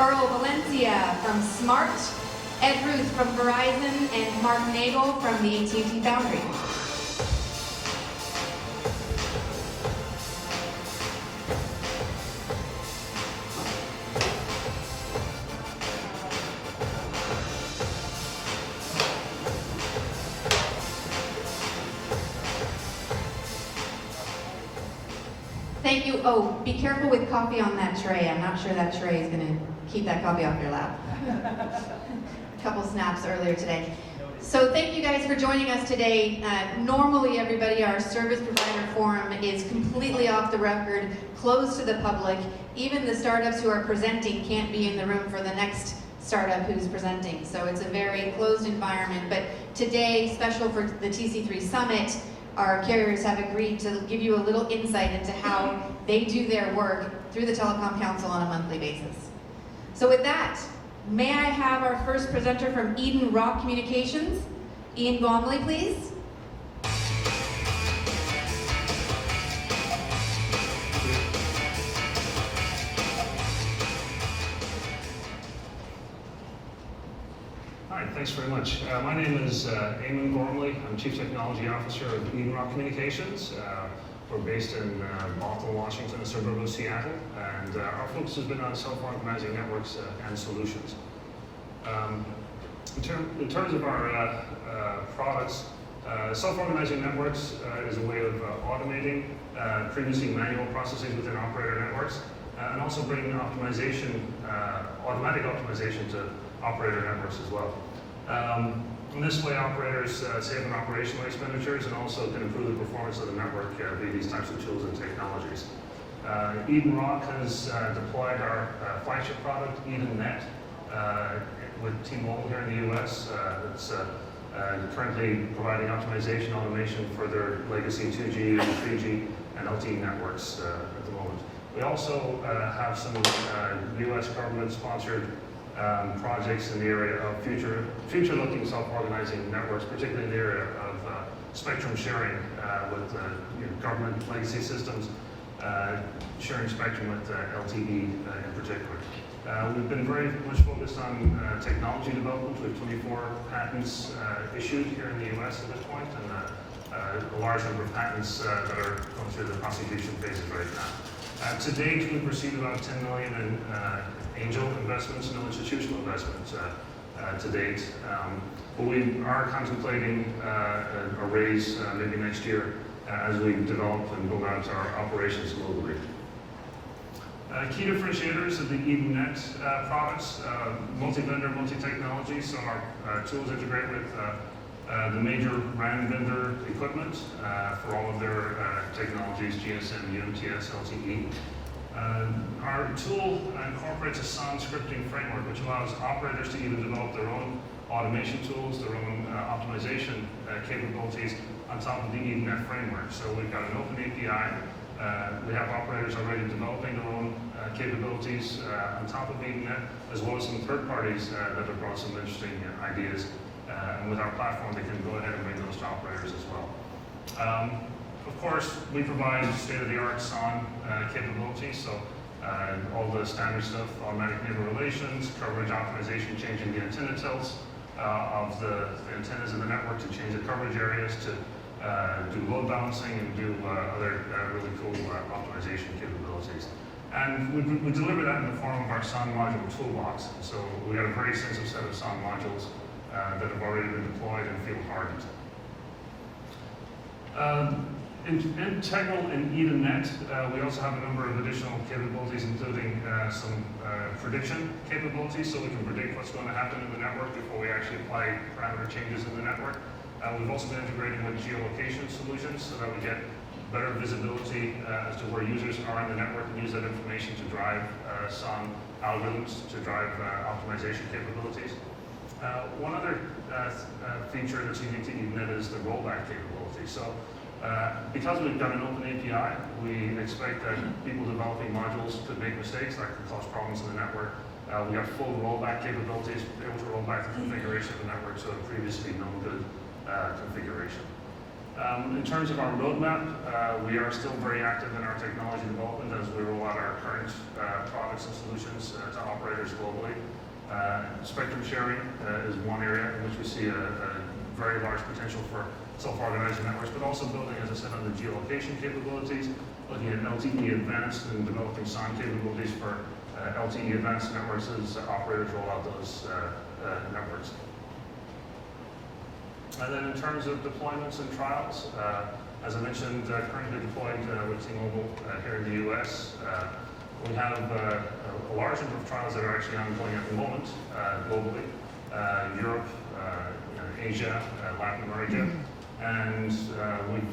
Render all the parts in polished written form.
Earl Valencia from Smart, Ed Ruth from Verizon, and Mark Nagel from the AT&T Boundary. Thank you. Oh, be careful with coffee on that tray. I'm not sure that tray is going to keep that coffee off your lap. A couple snaps earlier today. So thank you guys for joining us today. Normally, everybody, our service provider forum is completely off the record, closed to the public. Even the startups who are presenting can't be in the room for the next startup who's presenting. So it's a very closed environment. But today, special for the TC3 Summit, our carriers have agreed to give you a little insight into how they do their work through the Telecom Council on a monthly basis. So with that, may I have our first presenter from Eden Rock Communications, Ian Gormley, please. Hi, thanks very much. My name is Eamon Gormley. I'm Chief Technology Officer of Eden Rock Communications. We're based in Bothell, Washington, a suburb of Seattle, and our focus has been on self-organizing networks and solutions. In terms of our products, self-organizing networks is a way of automating previously manual processes within operator networks, and also bringing optimization, automatic optimization to operator networks as well. In this way, operators save on operational expenditures and also can improve the performance of the network via these types of tools and technologies. Eden Rock has deployed our flagship product, EdenNet, with T-Mobile here in the US. It's currently providing optimization automation for their legacy 2G, 3G, and LTE networks at the moment. We also have some US government-sponsored projects in the area of future-looking self-organizing networks, particularly in the area of spectrum sharing with government legacy systems, sharing spectrum with LTE in particular. We've been very much focused on technology development. We have 24 patents issued here in the US at this point, and a large number of patents that are going through the prosecution phases right now. To date, we've received about $10 million in angel investments, no institutional investments to date. But we are contemplating a raise maybe next year as we develop and build out our operations globally. Key differentiators of the EdenNet products, multi-vendor, multi-technology, so our tools integrate with the major RAN vendor equipment for all of their technologies, GSM, UMTS, LTE. Our tool incorporates a SON scripting framework, which allows operators to even develop their own automation tools, their own optimization capabilities on top of the EdenNet framework. So we've got an open API. We have operators already developing their own capabilities on top of EdenNet, as well as some third parties that have brought some interesting ideas. And with our platform, they can go ahead and bring those to operators as well. Of course, we provide state-of-the-art SON capabilities, so all the standard stuff, automatic neighbor relations, coverage optimization, changing the antenna tilts of the antennas in the network to change the coverage areas, to do load balancing and do other really cool optimization capabilities. And we deliver that in the form of our SON module toolbox. So we got a very extensive set of SON modules that have already been deployed and field hardened. Integral in EdenNet, we also have a number of additional capabilities, including some prediction capabilities, so we can predict what's going to happen in the network before we actually apply parameter changes in the network. We've also been integrating with geolocation solutions so that we get better visibility as to where users are in the network and use that information to drive SON algorithms, to drive optimization capabilities. One other feature that's unique to EdenNet is the rollback capability. So because we've got an open API, we expect that people developing modules could make mistakes that could cause problems in the network. We got full rollback capabilities, able to roll back the configuration of the network to a previously known good configuration. In terms of our roadmap, we are still very active in our technology development as we roll out our current products and solutions to operators globally. Spectrum sharing is one area in which we see a very large potential for self-organizing networks, but also building, as I said, on the geolocation capabilities, looking at LTE advanced and developing SON capabilities for LTE advanced networks as operators roll out those networks. And then in terms of deployments and trials, as I mentioned, currently deployed with T-Mobile here in the US. We have a large number of trials that are actually ongoing at the moment globally, Europe, Asia, Latin America, and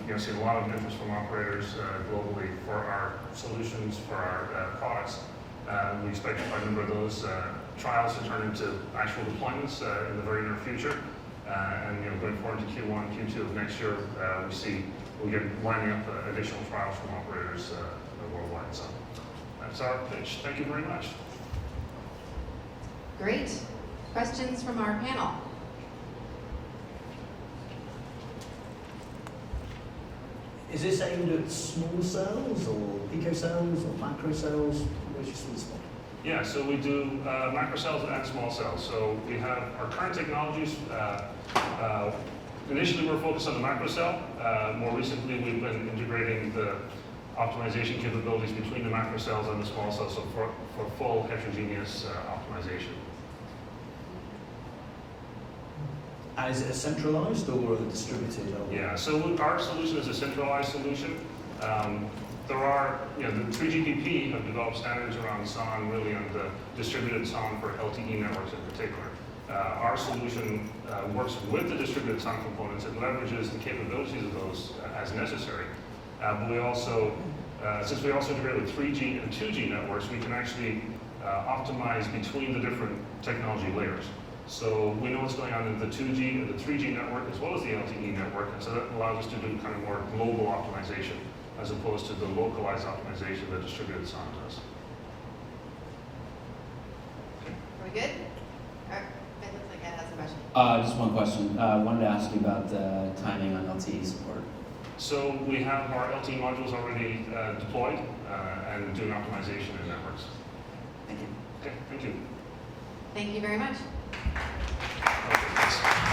we've seen a lot of interest from operators globally for our solutions, for our products. We expect quite a number of those trials to turn into actual deployments in the very near future. And going forward to Q1, Q2 of next year, we'll get lining up additional trials from operators worldwide. So that's our pitch. Thank you very much. Great. Questions from our panel? Is this aimed at small cells or pico cells or macro cells? Where's your sweet spot? Yeah, so we do macro cells and small cells. So we have our current technologies. Initially, we're focused on the macro cell. More recently, we've been integrating the optimization capabilities between the macro cells and the small cells, so for full heterogeneous optimization. And is it a centralized or a distributed? Yeah, so our solution is a centralized solution. There are, the 3GPP have developed standards around SON, really on the distributed SON for LTE networks in particular. Our solution works with the distributed SON components. It leverages the capabilities of those as necessary. But we also, since we also integrate with 3G and 2G networks, we can actually optimize between the different technology layers. So we know what's going on in the 2G and the 3G network as well as the LTE network, and so that allows us to do kind of more global optimization as opposed to the localized optimization that distributed SON does. Are we good? It looks like Ed has a question. Just one question. Wanted to ask you about timing on LTE support. So we have our LTE modules already deployed and doing optimization in networks. Thank you. Okay, thank you. Thank you very much. Okay, thanks.